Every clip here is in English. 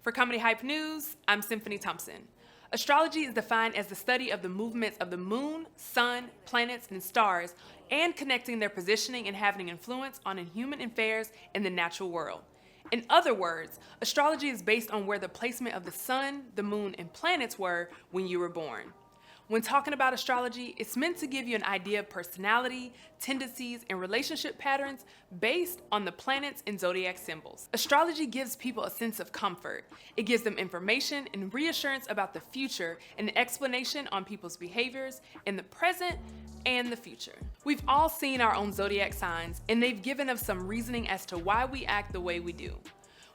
For Comedy Hype News, I'm Symphony Thompson. Astrology is defined as the study of the movements of the moon, sun, planets, and stars, and connecting their positioning and having an influence on human affairs in the natural world. In other words, astrology is based on where the placement of the sun, the moon, and planets were when you were born. When talking about astrology, it's meant to give you an idea of personality, tendencies, and relationship patterns based on the planets and zodiac symbols. Astrology gives people a sense of comfort. It gives them information and reassurance about the future and an explanation on people's behaviors in the present and the future. We've all seen our own zodiac signs, and they've given us some reasoning as to why we act the way we do.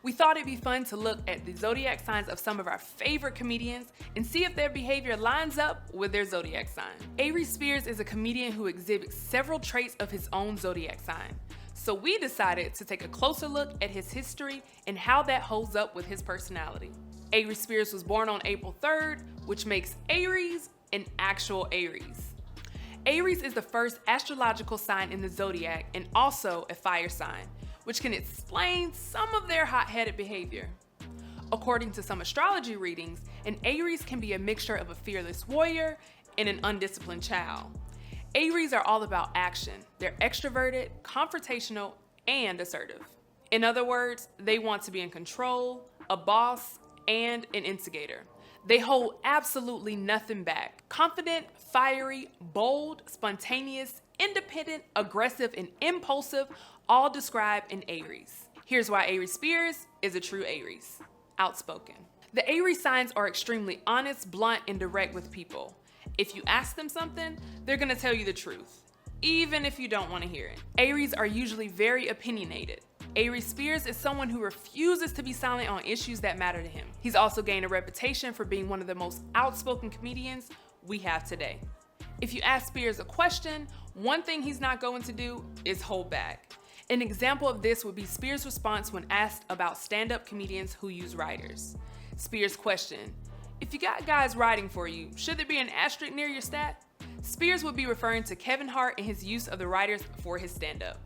We thought it'd be fun to look at the zodiac signs of some of our favorite comedians and see if their behavior lines up with their zodiac sign. Aries Spears is a comedian who exhibits several traits of his own zodiac sign. So we decided to take a closer look at his history and how that holds up with his personality. Aries Spears was born on April 3rd, which makes Aries an actual Aries. Aries is the first astrological sign in the zodiac and also a fire sign, which can explain some of their hot-headed behavior. According to some astrology readings, an Aries can be a mixture of a fearless warrior and an undisciplined child. Aries are all about action. They're extroverted, confrontational, and assertive. In other words, they want to be in control, a boss, and an instigator. They hold absolutely nothing back. Confident, fiery, bold, spontaneous, independent, aggressive, and impulsive, all described in Aries. Here's why Aries Spears is a true Aries. Outspoken. The Aries signs are extremely honest, blunt, and direct with people. If you ask them something, they're gonna tell you the truth, even if you don't want to hear it. Aries are usually very opinionated. Aries Spears is someone who refuses to be silent on issues that matter to him. He's also gained a reputation for being one of the most outspoken comedians we have today. If you ask Spears a question, one thing he's not going to do is hold back. An example of this would be Spears' response when asked about stand-up comedians who use writers. Spears' question, if you got guys writing for you, should there be an asterisk near your stat? Spears would be referring to Kevin Hart and his use of the writers for his stand-up.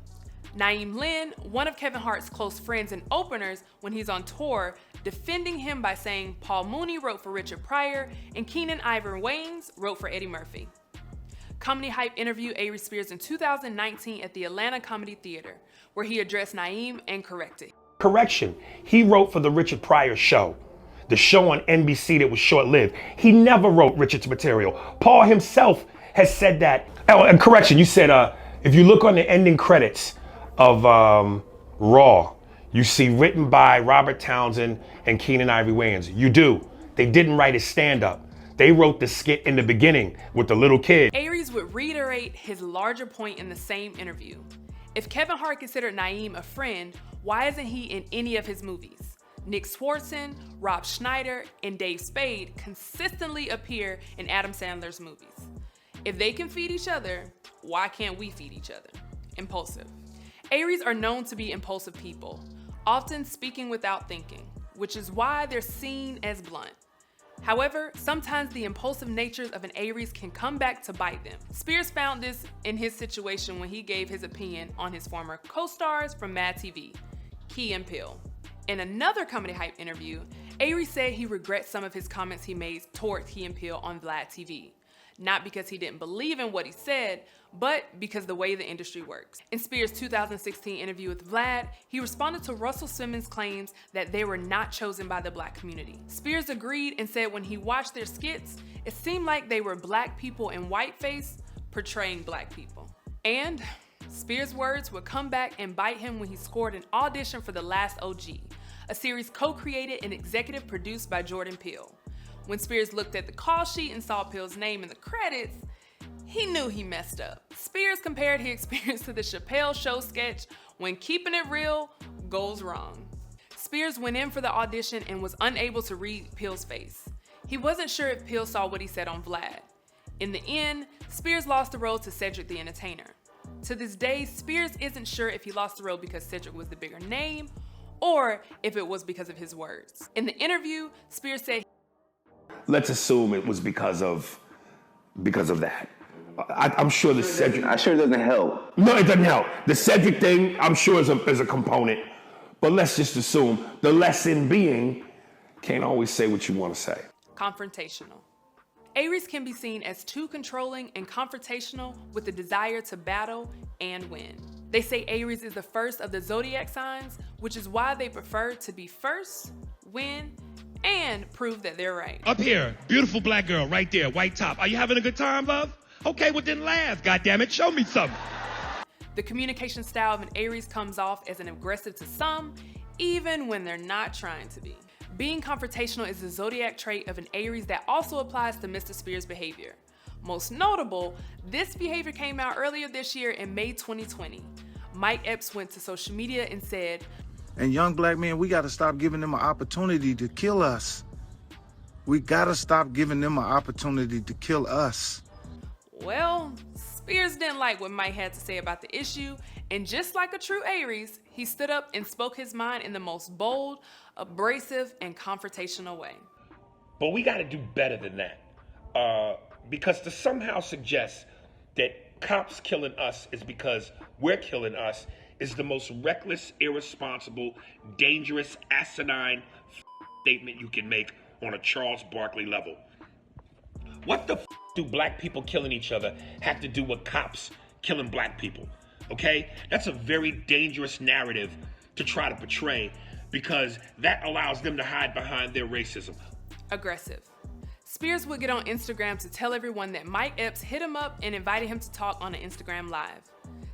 Naeem Lynn, one of Kevin Hart's close friends and openers when he's on tour, defending him by saying Paul Mooney wrote for Richard Pryor and Keenan Ivory Wayans wrote for Eddie Murphy. Comedy Hype interviewed Aries Spears in 2019 at the Atlanta Comedy Theater, where he addressed Naeem and corrected. Correction, he wrote for the Richard Pryor show, the show on NBC that was short-lived. He never wrote Richard's material. Paul himself has said that. Oh, and correction, you said if you look on the ending credits of Raw, you see written by Robert Townsend and Keenan Ivory Wayans. You do. They didn't write his stand-up. They wrote the skit in the beginning with the little kid. Aries would reiterate his larger point in the same interview. If Kevin Hart considered Naeem a friend, why isn't he in any of his movies? Nick Swartzen, Rob Schneider, and Dave Spade consistently appear in Adam Sandler's movies. If they can feed each other, why can't we feed each other? Impulsive. Aries are known to be impulsive people, often speaking without thinking, which is why they're seen as blunt. However, sometimes the impulsive natures of an Aries can come back to bite them. Spears found this in his situation when he gave his opinion on his former co-stars from Mad TV, Key and Peele. In another Comedy Hype interview, Aries said he regrets some of his comments he made toward Key and Peele on Vlad TV. Not because he didn't believe in what he said, but because the way the industry works. In Spears' 2016 interview with Vlad, he responded to Russell Simmons' claims that they were not chosen by the Black community. Spears agreed and said when he watched their skits, it seemed like they were Black people in whiteface portraying Black people. And Spears' words would come back and bite him when he scored an audition for The Last OG, a series co-created and executive produced by Jordan Peele. When Spears looked at the call sheet and saw Peele's name in the credits, he knew he messed up. Spears compared his experience to the Chappelle Show sketch when keeping it real goes wrong. Spears went in for the audition and was unable to read Peele's face. He wasn't sure if Peele saw what he said on Vlad. In the end, Spears lost the role to Cedric the Entertainer. To this day, Spears isn't sure if he lost the role because Cedric was the bigger name or if it was because of his words. In the interview, Spears said, let's assume it was because of that. I'm sure the Cedric. I'm sure it doesn't help. No, it doesn't help. The Cedric thing, I'm sure is a component. But let's just assume the lesson being, Can't always say what you want to say. Confrontational. Aries can be seen as too controlling and confrontational with the desire to battle and win. They say Aries is the first of the zodiac signs, which is why they prefer to be first, win, and prove that they're right. Up here, beautiful black girl right there, white top. Are you having a good time, love? Okay, well then laugh, goddammit, show me something. The communication style of an Aries comes off as an aggressive to some, even when they're not trying to be. Being confrontational is the zodiac trait of an Aries that also applies to Mr. Spears' behavior. Most notable, this behavior came out earlier this year in May 2020. Mike Epps went to social media and said, "And young black men, we got to stop giving them an opportunity to kill us. We got to stop giving them an opportunity to kill us." Well, Spears didn't like what Mike had to say about the issue, and just like a true Aries, he stood up and spoke his mind in the most bold, abrasive, and confrontational way. But we got to do better than that. Because to somehow suggest that cops killing us is because we're killing us is the most reckless, irresponsible, dangerous, asinine statement you can make on a Charles Barkley level. What the do black people killing each other have to do with cops killing black people? Okay? That's a very dangerous narrative to try to portray because that allows them to hide behind their racism. Aggressive. Spears would get on Instagram to tell everyone that Mike Epps hit him up and invited him to talk on an Instagram Live.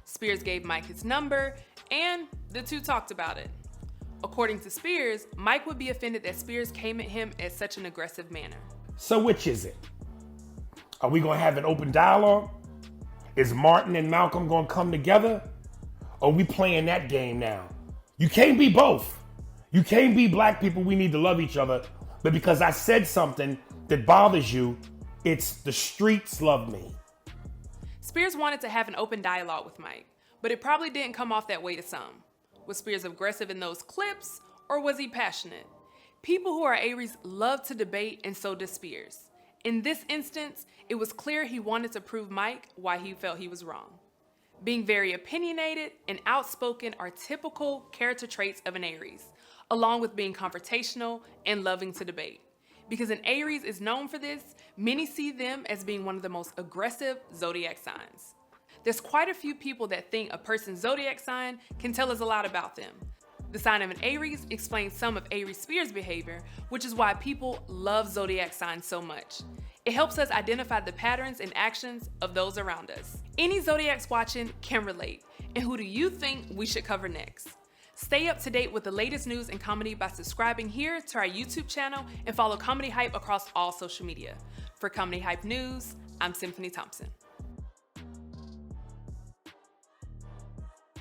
Spears gave Mike his number, and the two talked about it. According to Spears, Mike would be offended that Spears came at him in such an aggressive manner. So which is it? Are we gonna have an open dialogue? Is Martin and Malcolm gonna come together? Or are we playing that game now? You can't be both. You can't be black people, we need to love each other, but because I said something that bothers you, it's the streets love me. Spears wanted to have an open dialogue with Mike, but it probably didn't come off that way to some. Was Spears aggressive in those clips, or was he passionate? People who are Aries love to debate, and so does Spears. In this instance, it was clear he wanted to prove Mike why he felt he was wrong. Being very opinionated and outspoken are typical character traits of an Aries, along with being confrontational and loving to debate. Because an Aries is known for this, many see them as being one of the most aggressive zodiac signs. There's quite a few people that think a person's zodiac sign can tell us a lot about them. The sign of an Aries explains some of Aries Spears' behavior, which is why people love zodiac signs so much. It helps us identify the patterns and actions of those around us. Any zodiacs watching can relate, and who do you think we should cover next? Stay up to date with the latest news and comedy by subscribing here to our YouTube channel and follow Comedy Hype across all social media. For Comedy Hype News, I'm Symphony Thompson.